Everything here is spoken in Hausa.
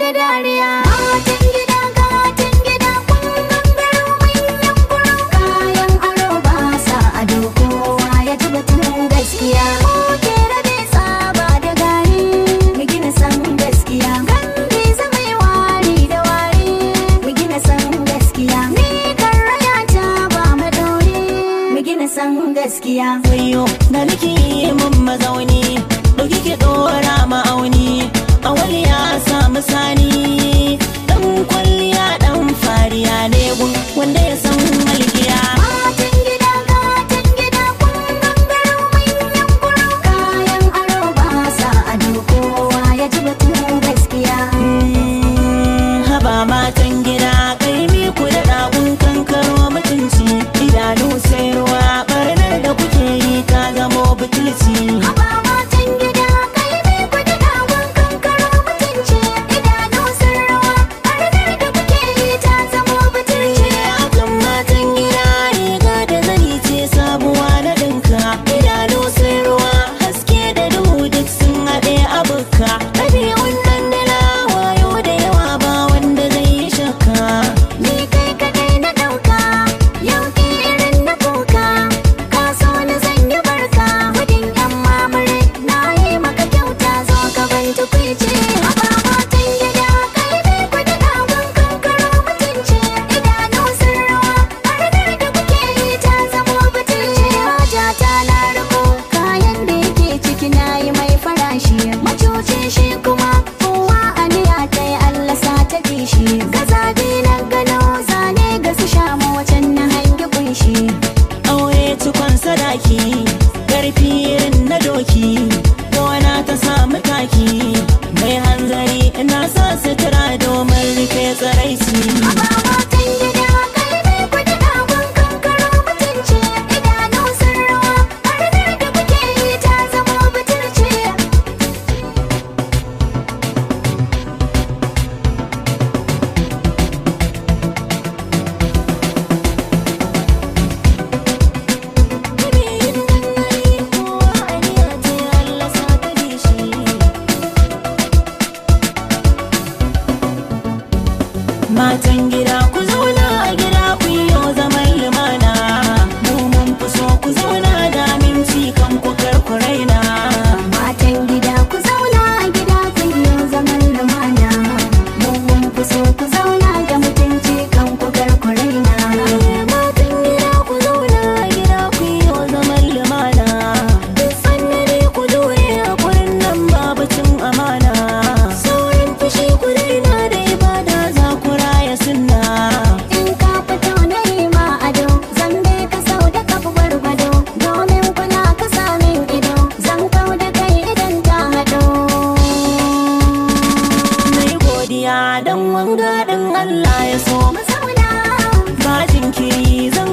da dariya. Matan gida gatan gida kun gangaro manyan kuro. Kayan aro ba sa ado kowa ya ji batun gaskiya. Muke rabe tsaba da gari mu gina san gaskiya. Gambe zama wari da wari mu gina san gaskiya. Ni kan raya ta ba madori mu gina san gaskiya. Wayo da nake mun mazauni dauki ki dora ma'auni. Awali ya samu sani dan kwalliya dan fariya ne gun wanda ya san malkiya. Matan gida gatan gida kun gangaro manyan kuro. Kayan aro ba sa ado kowa ya ji batun gaskiya. Haba matan gida kai mi ku da dagun kankaro mutunci. Idanu sai ruwa barnar da kuke yi ta zamo butulci. Haba matan gida kai me ku da dagon kankaro mutunci. Idanu sun rawa barnar da kuke yi ta zamo butulci. Akan matan gida riga da zani ce sabuwa na ɗinka. Idanu sai ruwa haske da duhu duk sun haɗe a bukka. Ɗabi'un dandana wayo da yawa ba wanda zai yi shakka. Ni kai kadai na ɗauka yau ki irin na kuka. Ka so na zanya barka gudun yan mamure na yi maka kyauta zo ka ban tukwici. Haba matan gida kai me ku da dagon kankaro mutunci. Idanu sun rawa barnar da kuke yi ta zamo butulci. Haja ta na riko kayan da yake ciki na yi mai farashi. Macuci shi kuma kowa aniya ta yi Allah sa ta bi shi. Gazabi na gano zane ga su shamu wacan na hangi kunshi. Aure cikon sadaki ƙarfi irin na doki. Gona ta samu taki mai hanzari ina sa sutura domin rufe tsaraici. Haba matan gida kai me ku da dagon kankaro mutunci. Idanu sun rawa barnar da kuke yi ta zamo butulci. Ɗabi'un dandali kowa aniya ce Allah sa ta bi shi. Matan gida ku zauna a gida ku yi zaman lumana. Mu mun fi so ku zauna da minci kan ku kar ku raina. Matan gida ku zauna a gida ku yi zaman lumana. Mu mun fi so ku zauna da mutunci kan ku kar ku raina. Matan gida ku zauna a gida ku yi zaman lumana. Duk sannare ku dore a gurin nan babu cin amana. Saurin fushi ku daina da ibada za ku raya sunna. In ka fito na yi ma ado zan bi ka sau da kafu gwargwado. Domin kuna ka samin ido zan kau da kai idan ta haɗo. Mai godiya dan wanga din Allah ya so. Mu zauna Ba jinkiri zan